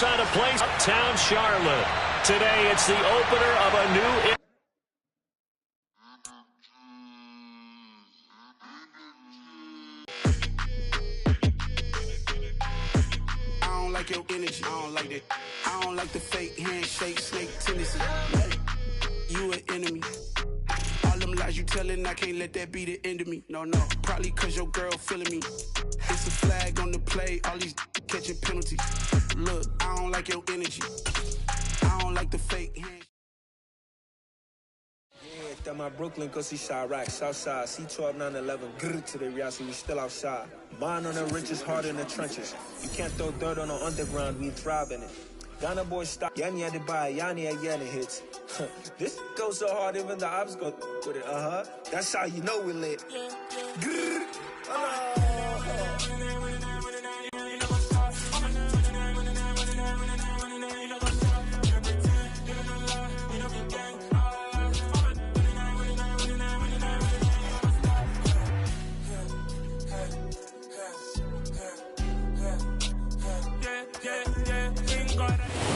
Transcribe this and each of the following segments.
side of place, uptown Charlotte. Today, it's the opener of a new... I don't like your energy. I don't like that. I don't like the fake handshake, snake tendency. You an enemy. All them lies you telling, I can't let that be the end of me. No, probably cause your girl feeling me. It's a flag on the play, all these catching penalties. Look, I don't like your energy. I don't like the fake handshake. Yeah, that my Brooklyn, cause he shot rack, Southside, C12, 911, grrr to the Riasi, we still outside. Mine on the richest, heart in the trenches. You can't throw dirt on the underground, we thrive in it. Ghana boy stop, Yanni had to buy, Yanni again hits. This goes so hard, even the ops go with it, That's how you know we lit. Grrr,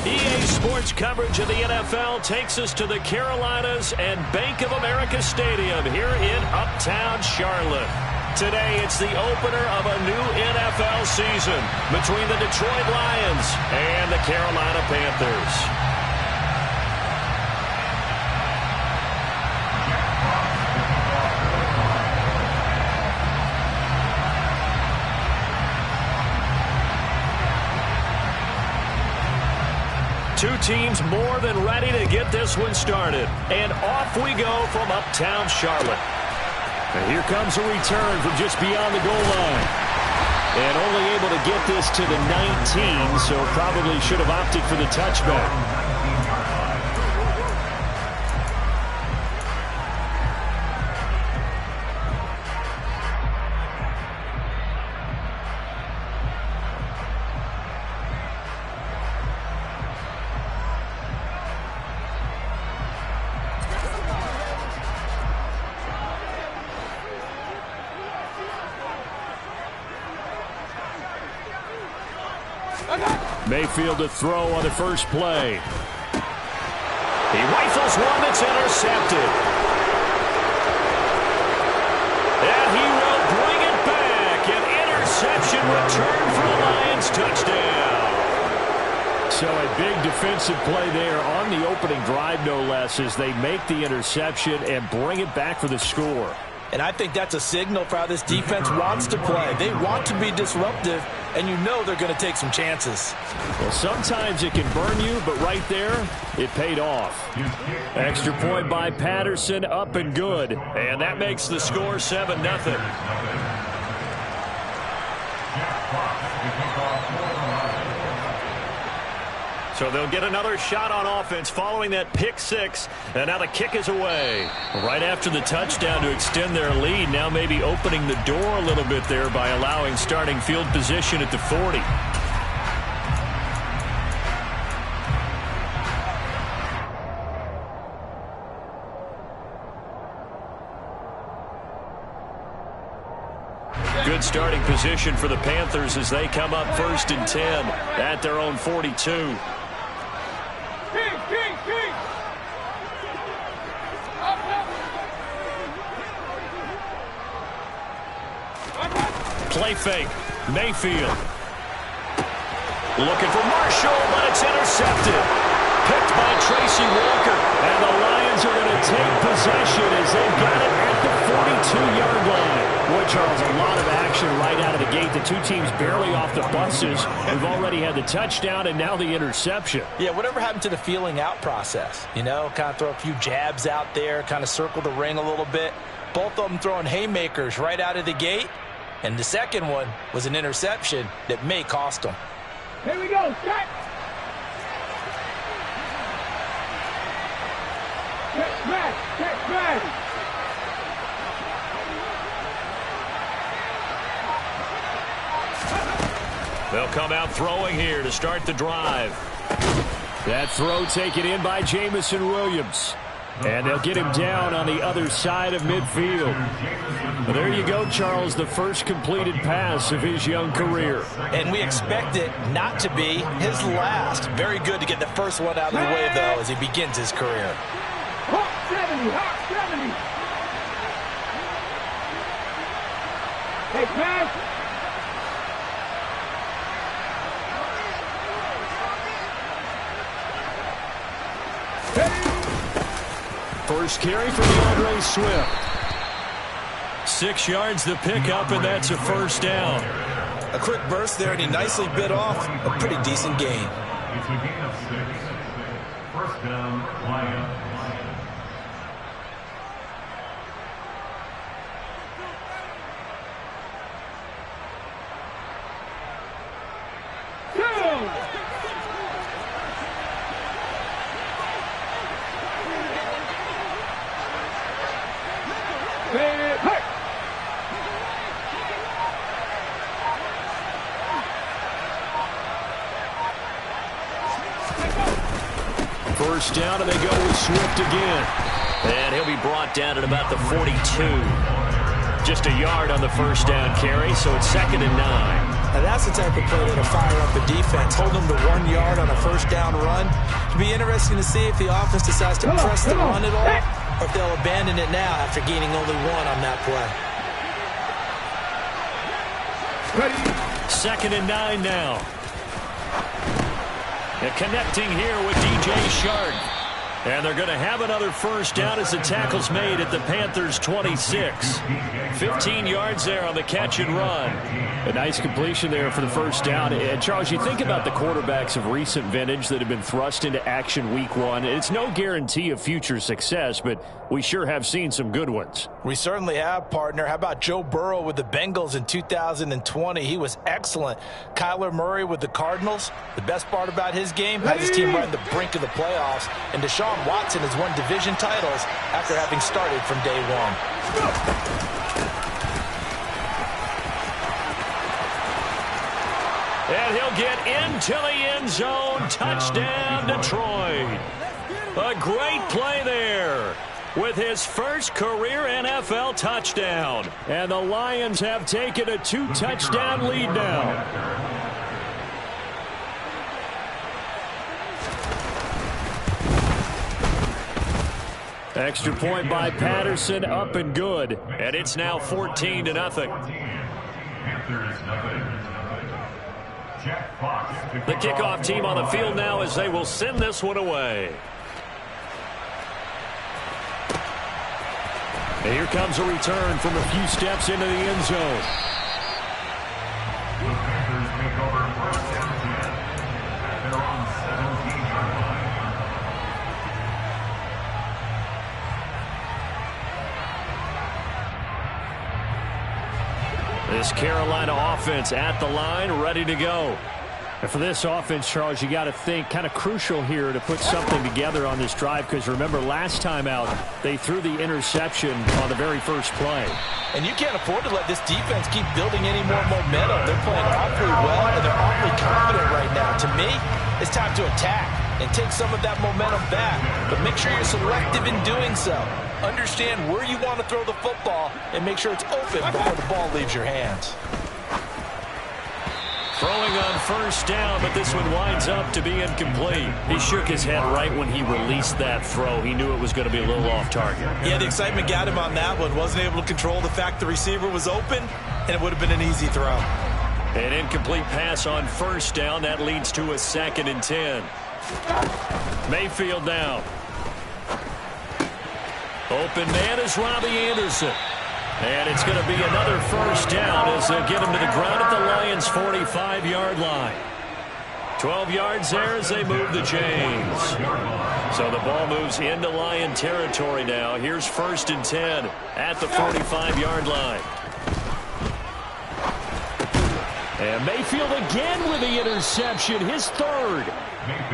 EA Sports coverage of the NFL takes us to the Carolinas and Bank of America Stadium here in uptown Charlotte. Today, it's the opener of a new NFL season between the Detroit Lions and the Carolina Panthers. Two teams more than ready to get this one started. And off we go from uptown Charlotte. And here comes a return from just beyond the goal line. And only able to get this to the 19, so probably should have opted for the touchback. Mayfield to throw on the first play. He rifles one that's intercepted. And he will bring it back. An interception return for the Lions. Touchdown. So a big defensive play there on the opening drive, no less, as they make the interception and bring it back for the score. And I think that's a signal for how this defense wants to play. They want to be disruptive, and you know they're going to take some chances. Well, sometimes it can burn you, but right there, it paid off. Extra point by Patterson, up and good. And that makes the score 7-0. So they'll get another shot on offense following that pick six. And now the kick is away. Right after the touchdown to extend their lead. Now maybe opening the door a little bit there by allowing starting field position at the 40. Good starting position for the Panthers as they come up 1st and 10 at their own 42. Play fake. Mayfield. Looking for Marshall, but it's intercepted. Picked by Tracy Walker. And the Lions are going to take possession as they've got it at the 42-yard line. Boy, Charles, a lot of action right out of the gate. The two teams barely off the buses. We've already had the touchdown and now the interception. Yeah, whatever happened to the feeling out process? You know, kind of throw a few jabs out there, kind of circle the ring a little bit. Both of them throwing haymakers right out of the gate. And the second one was an interception that may cost them. Here we go, set. Get back, get back. They'll come out throwing here to start the drive. That throw taken in by Jamison Williams. And they'll get him down on the other side of midfield. Well, there you go, Charles, the first completed pass of his young career. And we expect it not to be his last. Very good to get the first one out of the way, though, as he begins his career. Hawk 70, Hawk 70. Hey, pass. First carry for DeAndre Swift. 6 yards the pickup, and that's a first down. A quick burst there, and he nicely bit off a pretty decent gain. It's a gain of 6. First down, Lions. First down, and they go with Swift again. And he'll be brought down at about the 42. Just a yard on the first down carry, so it's 2nd and 9. Now that's the type of play that'll fire up a defense. Hold them to 1 yard on a first down run. It'll be interesting to see if the offense decides to press the run at all, or if they'll abandon it now after gaining only 1 on that play. 2nd and 9 now. And connecting here with DJ Shark. And they're going to have another first down as the tackle's made at the Panthers' 26. 15 yards there on the catch and run. A nice completion there for the first down. And Charles, you think about the quarterbacks of recent vintage that have been thrust into action week 1. It's no guarantee of future success, but we sure have seen some good ones. We certainly have, partner. How about Joe Burrow with the Bengals in 2020? He was excellent. Kyler Murray with the Cardinals. The best part about his game, has his team right on the brink of the playoffs. And Deshaun Watson has won division titles after having started from day 1. And he'll get into the end zone. Touchdown, Detroit. A great play there with his first career NFL touchdown. And the Lions have taken a 2-touchdown lead now. Extra point by Patterson, up and good. And it's now 14-0. The kickoff team on the field now as they will send this one away. And here comes a return from a few steps into the end zone. The Panthers take over 1st and 10 at their own 17-yard line. This Carolina offense at the line, ready to go. And for this offense, Charles, you got to think kind of crucial here to put something together on this drive, because remember last time out they threw the interception on the very first play. And you can't afford to let this defense keep building any more momentum. They're playing awfully well, and they're awfully confident right now. To me, it's time to attack and take some of that momentum back. But make sure you're selective in doing so. Understand where you want to throw the football and make sure it's open before the ball leaves your hands. Throwing on first down, but this one winds up to be incomplete. He shook his head right when he released that throw. He knew it was going to be a little off target. Yeah, the excitement got him on that one. Wasn't able to control the fact the receiver was open, and it would have been an easy throw. An incomplete pass on first down. That leads to a 2nd and 10. Mayfield now. Open man is Robbie Anderson. And it's going to be another first down as they get him to the ground at the Lions' 45-yard line. 12 yards there as they move the chains. So the ball moves into Lion territory now. Here's 1st and 10 at the 45-yard line. And Mayfield again with the interception, his 3rd.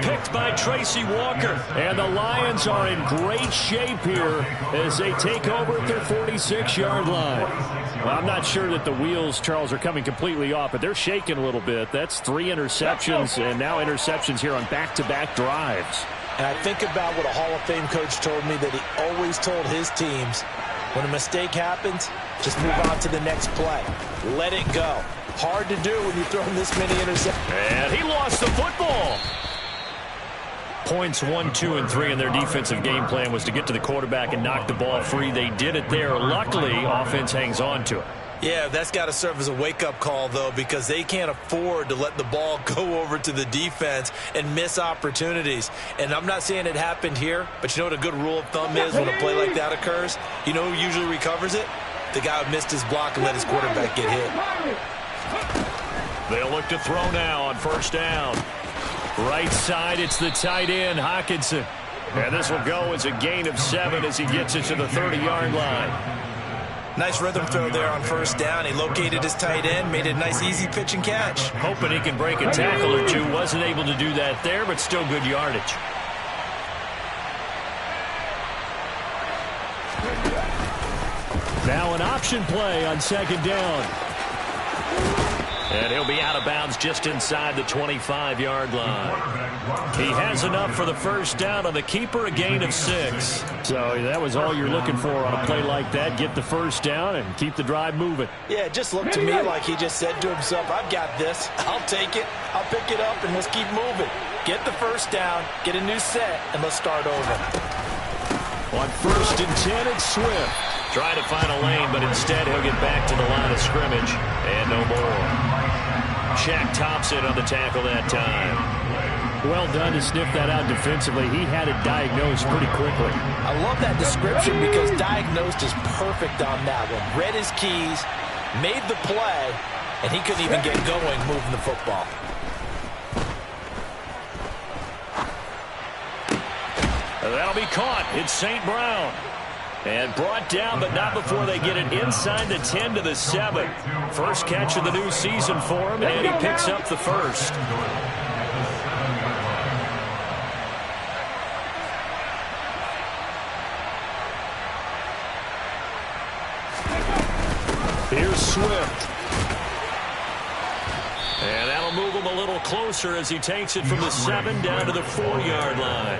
Picked by Tracy Walker. And the Lions are in great shape here as they take over at their 46-yard line. Well, I'm not sure that the wheels, Charles, are coming completely off, but they're shaking a little bit. That's 3 interceptions, and now interceptions here on back-to-back drives. And I think about what a Hall of Fame coach told me, that he always told his teams, when a mistake happens, just move on to the next play. Let it go. Hard to do when you're throwing this many interceptions. And he lost the football. Points 1, 2, and 3 in their defensive game plan was to get to the quarterback and knock the ball free. They did it there. Luckily, offense hangs on to it. Yeah, that's got to serve as a wake-up call, though, because they can't afford to let the ball go over to the defense and miss opportunities. And I'm not saying it happened here, but you know what a good rule of thumb is when a play like that occurs? You know who usually recovers it? The guy who missed his block and let his quarterback get hit. They'll look to throw now on first down. Right side, it's the tight end, Hockenson. And this will go as a gain of 7 as he gets it to the 30-yard line. Nice rhythm throw there on first down. He located his tight end, made it a nice easy pitch and catch. Hoping he can break a tackle or two. Wasn't able to do that there, but still good yardage. Now an option play on second down. And he'll be out of bounds just inside the 25-yard line. He has enough for the first down on the keeper, a gain of 6. So that was all you're looking for on a play like that. Get the first down and keep the drive moving. Yeah, it just looked to me like he just said to himself, I've got this. I'll take it. I'll pick it up, and let's keep moving. Get the first down, get a new set, and let's start over. On first and 10, it's Swift. Trying to find a lane, but instead he'll get back to the line of scrimmage. And no more. Shaq Thompson on the tackle that time. Well done to sniff that out defensively. He had it diagnosed pretty quickly. I love that description because diagnosed is perfect on that one. Read his keys, made the play, and he couldn't even get going moving the football. That'll be caught. It's St. Brown. And brought down, but not before they get it inside the 10 to the 7. First catch of the new season for him, and he picks up the first. Here's Swift. And that'll move him a little closer as he takes it from the 7 down to the 4-yard line.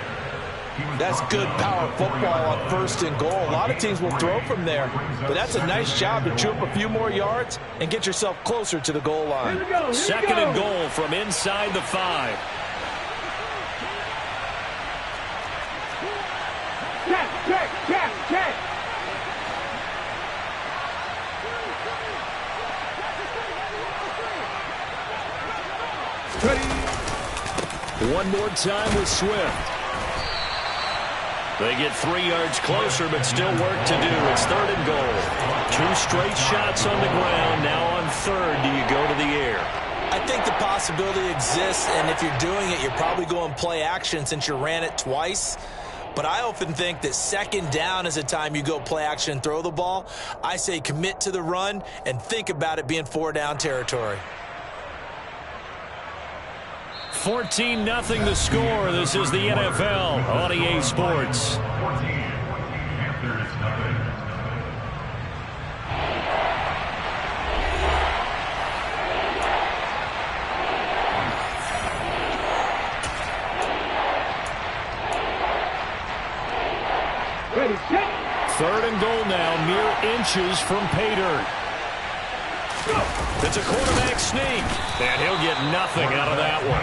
That's good power football on first and goal. A lot of teams will throw from there, but that's a nice job to chew up a few more yards and get yourself closer to the goal line. Second and goal from inside the 5. Check. One more time with Swift. They get 3 yards closer, but still work to do. It's third and goal. 2 straight shots on the ground. Now on third, do you go to the air? I think the possibility exists, and if you're doing it, you're probably going play action since you ran it twice. But I often think that second down is a time you go play action and throw the ball. I say commit to the run and think about it being 4-down territory. 14-0 the score. This is the NFL on EA Sports. 14, Panthers nothing. Ready, set. Third and goal now, mere inches from pay dirt. It's a quarterback sneak, and he'll get nothing out of that one.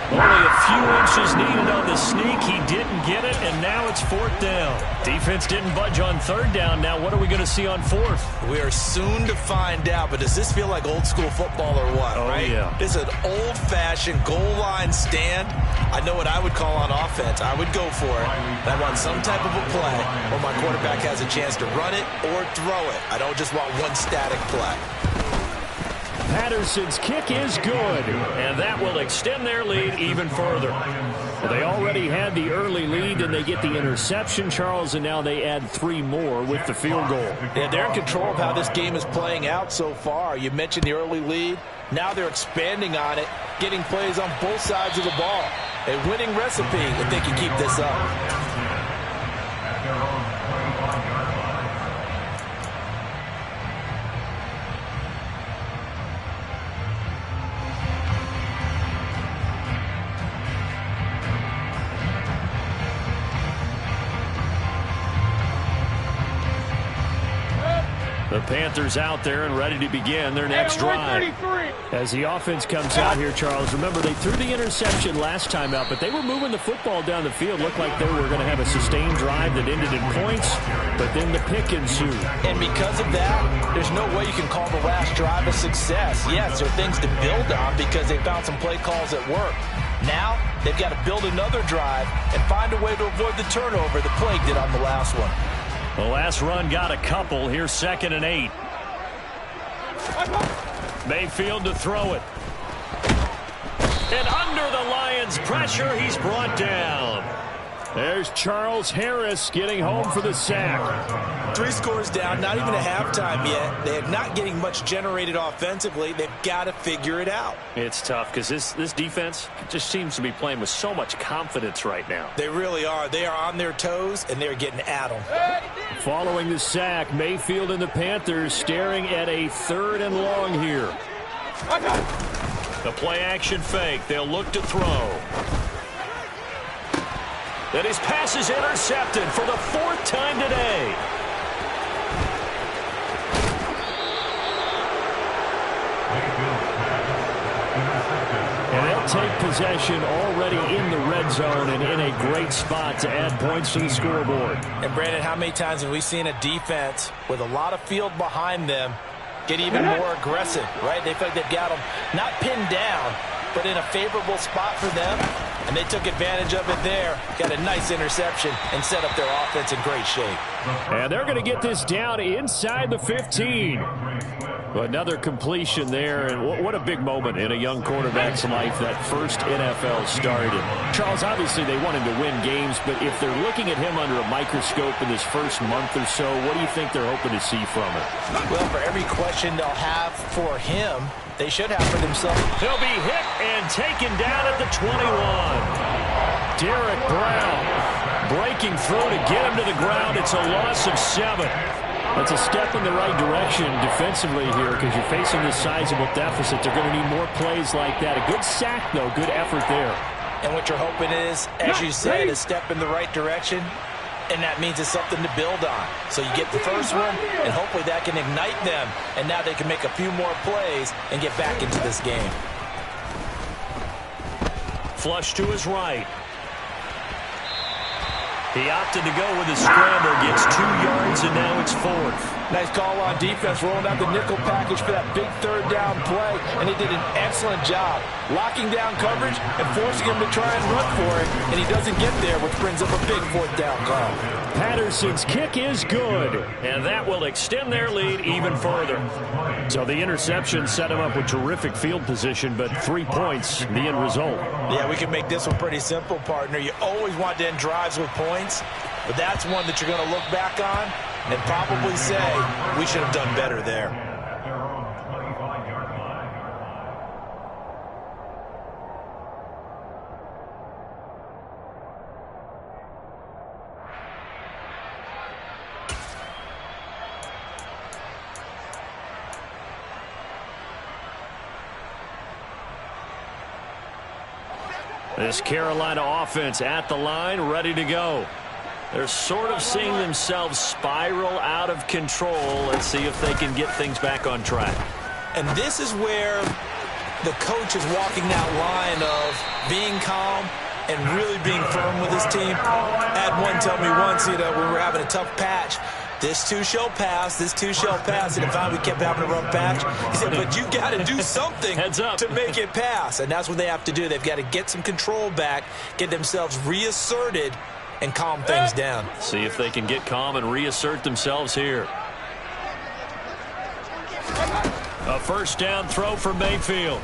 Only a few inches needed on the sneak. He didn't get it, and now it's fourth down. Defense didn't budge on third down. Now what are we going to see on fourth? We are soon to find out, but does this feel like old school football or what, right? Yeah. This is an old-fashioned goal line stand. I know what I would call on offense. I would go for it. I want some type of a play where my quarterback has a chance to run it or throw it. I don't just want one static play. Patterson's kick is good, and that will extend their lead even further. Well, they already had the early lead, and they get the interception, Charles, and now they add 3 more with the field goal. Yeah, they're in control of how this game is playing out so far. You mentioned the early lead. Now they're expanding on it, getting plays on both sides of the ball. A winning recipe if they can keep this up. Panthers out there and ready to begin their next drive. As the offense comes out here, Charles, remember they threw the interception last time out, but they were moving the football down the field. Looked like they were going to have a sustained drive that ended in points, but then the pick ensued. And because of that, there's no way you can call the last drive a success. Yes, there are things to build on because they found some play calls that work. Now, they've got to build another drive and find a way to avoid the turnover the play did on the last one. The last run got a couple. Here's 2nd and 8. Mayfield to throw it. And under the Lions' pressure, he's brought down. There's Charles Harris getting home for the sack. 3 scores down, not even a halftime yet. They are not getting much generated offensively. They've got to figure it out. It's tough because this defense just seems to be playing with so much confidence right now. They really are. They are on their toes, and they're getting at them. Following the sack, Mayfield and the Panthers staring at a 3rd and long here. The play-action fake. They'll look to throw. And his pass is intercepted for the 4th time today. And they'll take possession already in the red zone and in a great spot to add points to the scoreboard. And, Brandon, how many times have we seen a defense with a lot of field behind them get even more aggressive, right? They feel like they've got them not pinned down, but in a favorable spot for them. And they took advantage of it there, got a nice interception, and set up their offense in great shape. And they're going to get this down inside the 15. Another completion there, and what a big moment in a young quarterback's life, that first NFL start. And Charles, obviously they want him to win games, but if they're looking at him under a microscope in this first month or so, what do you think they're hoping to see from him? Well, for every question they'll have for him, they should have for themselves. He'll be hit and taken down at the 21. Derek Brown breaking through to get him to the ground. It's a loss of 7. That's a step in the right direction defensively here because you're facing this sizable deficit. They're going to need more plays like that. A good sack, though. Good effort there. And what you're hoping is, as you said, a step in the right direction, and that means it's something to build on. So you get the first one, and hopefully that can ignite them, and now they can make a few more plays and get back into this game. Flush to his right. He opted to go with his scramble, gets 2 yards, and now it's 4th. Nice call on defense, rolling out the nickel package for that big 3rd down play, and they did an excellent job locking down coverage and forcing him to try and run for it, and he doesn't get there, which brings up a big 4th down call. Patterson's kick is good, and that will extend their lead even further. So the interception set him up with terrific field position, but 3 points, the end result. Yeah, we can make this one pretty simple, partner. You always want to end drives with points, but that's one that you're going to look back on and probably say, we should have done better there. This Carolina offense at the line, ready to go. They're sort of seeing themselves spiral out of control. Let's see if they can get things back on track. And this is where the coach is walking that line of being calm and really being firm with his team. Had one tell me once, we were having a tough patch. This too shall pass, this too shall pass. And if we kept having a rough patch, he said, but you got to do something to make it pass. And that's what they have to do. They've got to get some control back, get themselves reasserted, and calm things down. See if they can get calm and reassert themselves here. A first down throw for Mayfield.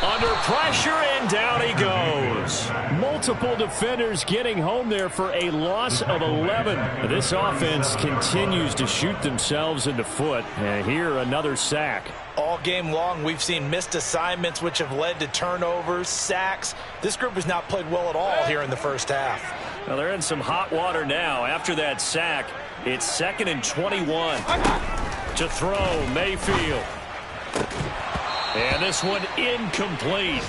Under pressure, and down he goes. Multiple defenders getting home there for a loss of 11. This offense continues to shoot themselves in the foot. And here, another sack. All game long, we've seen missed assignments, which have led to turnovers, sacks. This group has not played well at all here in the first half. Well, they're in some hot water now. After that sack, it's 2nd and 21. To throw, Mayfield. And this one incomplete.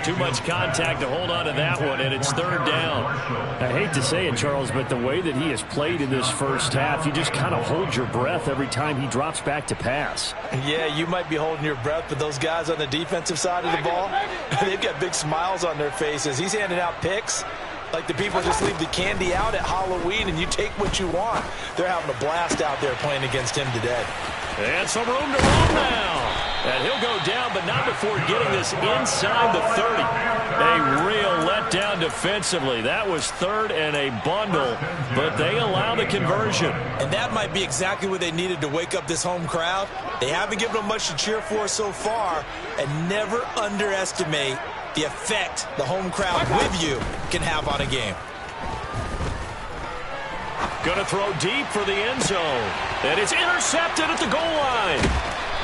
Too much contact to hold on to that one, and it's third down. I hate to say it, Charles, but the way that he has played in this first half, you just kind of hold your breath every time he drops back to pass. Yeah, you might be holding your breath, but those guys on the defensive side of the ball, they've got big smiles on their faces. He's handing out picks like the people just leave the candy out at Halloween and you take what you want. They're having a blast out there playing against him today. And some room to run now. And he'll go down, but not before getting this inside the 30. A real letdown defensively. That was third and a bundle, but they allow the conversion. And that might be exactly what they needed to wake up this home crowd. They haven't given them much to cheer for so far, and never underestimate the effect the home crowd with you can have on a game. Going to throw deep for the end zone. And it's intercepted at the goal line.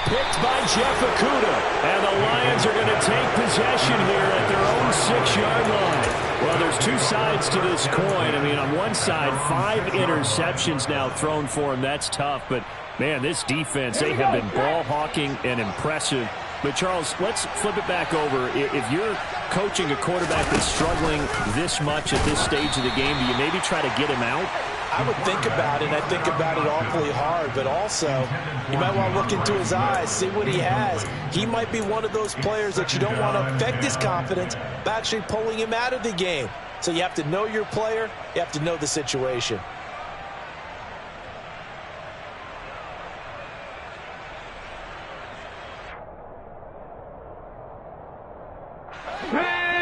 Picked by Jeff Okudah. And the Lions are going to take possession here at their own 6-yard line. Well, there's two sides to this coin. I mean, on one side, 5 interceptions now thrown for him. That's tough. But, man, this defense, they have been ball hawking and impressive. But, Charles, let's flip it back over. If you're coaching a quarterback that's struggling this much at this stage of the game, do you maybe try to get him out? I would think about it, and I think about it awfully hard, but also you might want to look into his eyes, see what he has. He might be one of those players that you don't want to affect his confidence by actually pulling him out of the game. So you have to know your player, you have to know the situation.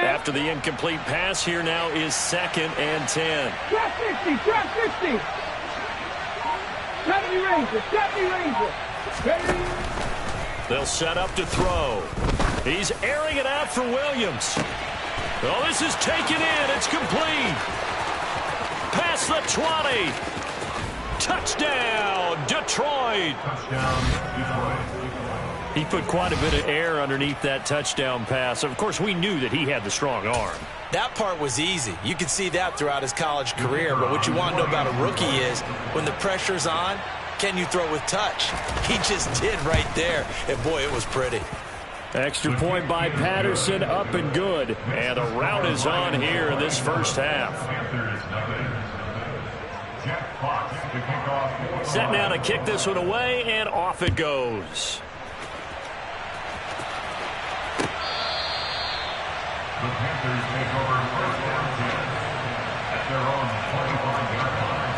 After the incomplete pass, here now is 2nd and 10. Drop 60, drop 60. 70 Ranger, 70 Ranger. Ready? They'll set up to throw. He's airing it out for Williams. Oh, this is taken in. It's complete. Past the 20. Touchdown, Detroit. Touchdown, Detroit. He put quite a bit of air underneath that touchdown pass. Of course, we knew that he had the strong arm. That part was easy. You could see that throughout his college career. But what you want to know about a rookie is when the pressure's on, can you throw with touch? He just did right there. And, boy, it was pretty. Extra point by Patterson, up and good. And the route is on here in this first half. Panthers, nothing. Jack Fox to kick off. Set now to kick this one away, and off it goes. The Panthers take over first down 10 at their own 25-yard line.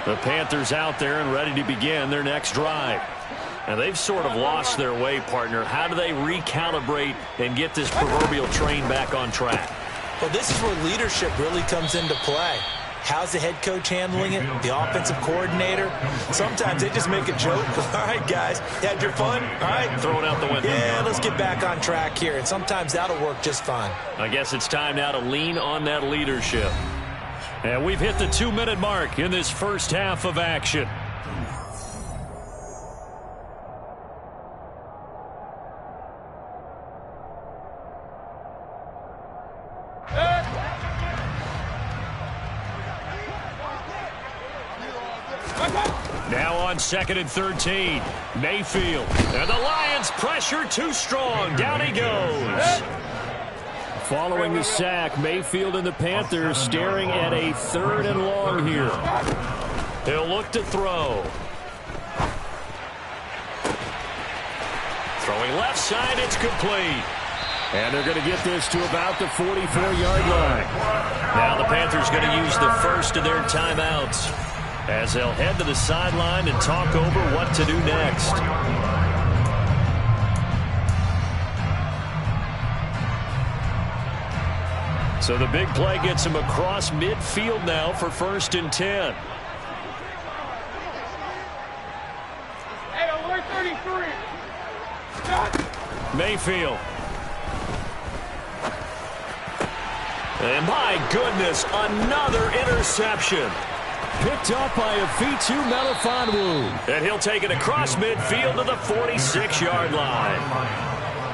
The Panthers out there and ready to begin their next drive. And they've sort of lost their way, partner. How do they recalibrate and get this proverbial train back on track? Well, this is where leadership really comes into play. How's the head coach handling it? The offensive coordinator? Sometimes they just make a joke. All right, guys, you had your fun? All right. Throw it out the window. Yeah, let's get back on track here. And sometimes that'll work just fine. I guess it's time now to lean on that leadership. And we've hit the 2-minute mark in this first half of action. Now on 2nd and 13, Mayfield. And the Lions pressure too strong. Down he goes. Following the sack, Mayfield and the Panthers staring at a 3rd and long here. He'll look to throw. Throwing left side, it's complete. And they're going to get this to about the 44-yard line. Now the Panthers going to use the first of their timeouts as they'll head to the sideline and talk over what to do next. So the big play gets him across midfield now for 1st and 10. Hey, alert 33. Mayfield. And my goodness, another interception. Picked up by Afitu Melifonwu. And he'll take it across midfield to the 46-yard line.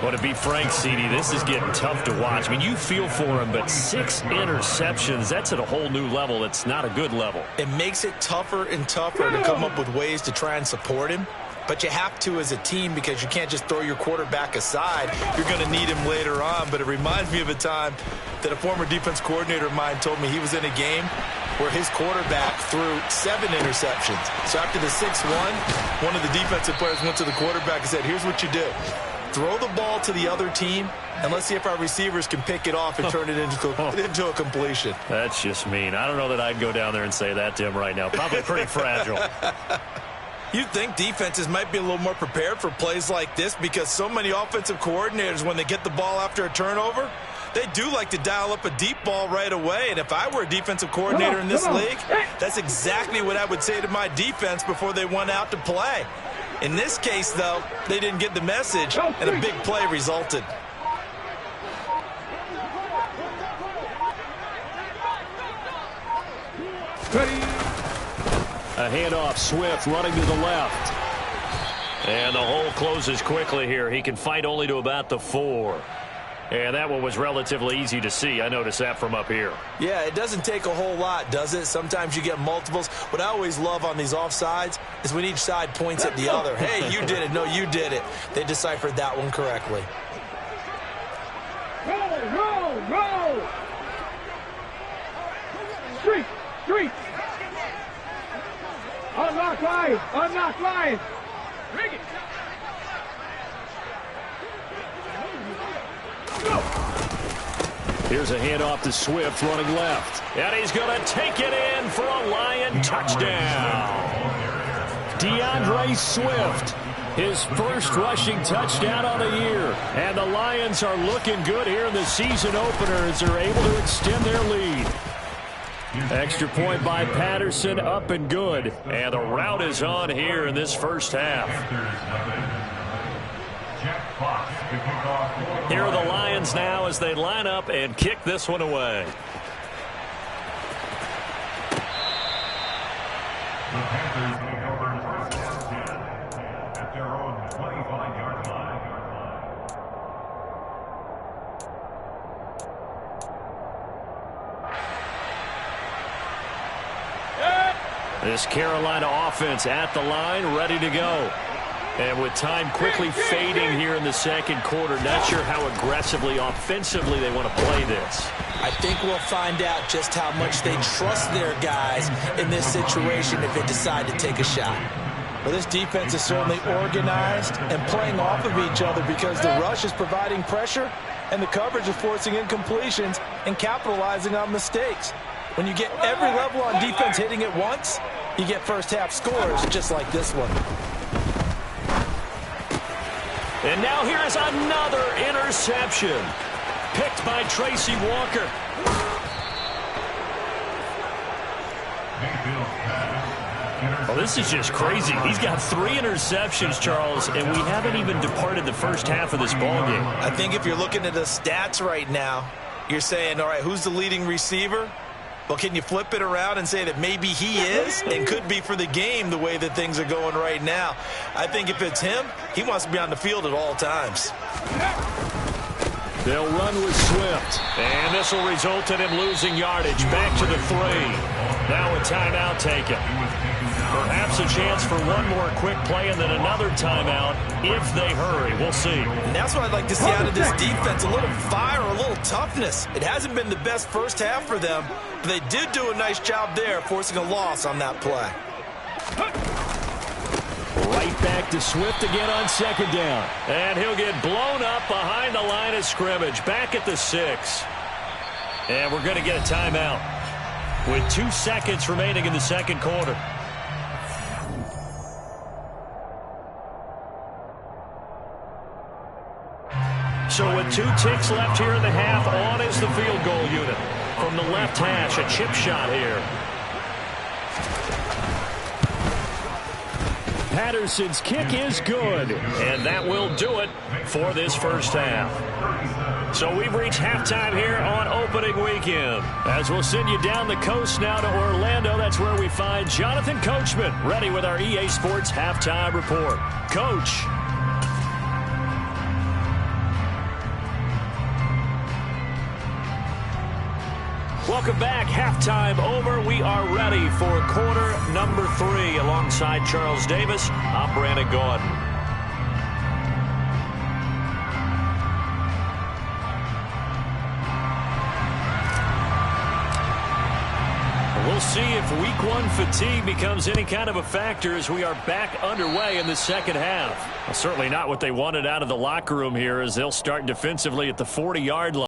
Well, to be frank, CD, this is getting tough to watch. I mean, you feel for him, but 6 interceptions, that's at a whole new level. It's not a good level. It makes it tougher and tougher to come up with ways to try and support him. But you have to as a team because you can't just throw your quarterback aside. You're going to need him later on. But it reminds me of a time that a former defense coordinator of mine told me he was in a game where his quarterback threw 7 interceptions. So after the 6-1, one of the defensive players went to the quarterback and said, here's what you do. Throw the ball to the other team, and let's see if our receivers can pick it off and turn it into a completion. That's just mean. I don't know that I'd go down there and say that to him right now. Probably pretty fragile. You'd think defenses might be a little more prepared for plays like this because so many offensive coordinators, when they get the ball after a turnover, they do like to dial up a deep ball right away. And if I were a defensive coordinator in this league, that's exactly what I would say to my defense before they went out to play. In this case, though, they didn't get the message, and a big play resulted. A handoff, Swift running to the left. And the hole closes quickly here. He can fight only to about the 4. And that one was relatively easy to see. I noticed that from up here. Yeah, it doesn't take a whole lot, does it? Sometimes you get multiples. What I always love on these offsides is when each side points at the other. Hey, you did it. No, you did it. They deciphered that one correctly. Roll! Street! Unlock line! Bring it! Here's a handoff to Swift running left. And he's going to take it in for a Lion touchdown. DeAndre Swift, his first rushing touchdown on the year. And the Lions are looking good here in the season opener as they're able to extend their lead. Extra point by Patterson, up and good. And the route is on here in this first half. Here are the Lions now as they line up and kick this one away. The Panthers take over first and 10 at their own 25-yard line. This Carolina offense at the line, ready to go. And with time quickly fading here in the second quarter, not sure how aggressively, offensively they want to play this. I think we'll find out just how much they trust their guys in this situation if they decide to take a shot. Well, this defense is certainly organized and playing off of each other because the rush is providing pressure and the coverage is forcing incompletions and capitalizing on mistakes. When you get every level on defense hitting at once, you get first half scores just like this one. And now here is another interception. Picked by Tracy Walker. Well, this is just crazy. He's got 3 interceptions, Charles, and we haven't even departed the first half of this ballgame. I think if you're looking at the stats right now, you're saying, all right, who's the leading receiver? Well, can you flip it around and say that maybe he is and could be for the game the way that things are going right now? I think if it's him, he wants to be on the field at all times. They'll run with Swift. And this will result in him losing yardage. Back to the 3. Now a timeout taken. Perhaps a chance for one more quick play and then another timeout if they hurry. We'll see. And that's what I'd like to see out of this defense, a little fire, a little toughness. It hasn't been the best first half for them, but they did do a nice job there forcing a loss on that play. Right back to Swift again on second down. And he'll get blown up behind the line of scrimmage. Back at the 6. And we're going to get a timeout with 2 seconds remaining in the second quarter. So with 2 ticks left here in the half, on is the field goal unit. From the left hash, a chip shot here. Patterson's kick is good. And that will do it for this first half. So we've reached halftime here on opening weekend. As we'll send you down the coast now to Orlando, that's where we find Jonathan Coachman, ready with our EA Sports halftime report. Coach. Welcome back. Halftime over. We are ready for quarter number 3. Alongside Charles Davis, I'm Brandon Gordon. We'll see if week 1 fatigue becomes any kind of a factor as we are back underway in the second half. Well, certainly not what they wanted out of the locker room here as they'll start defensively at the 40-yard line.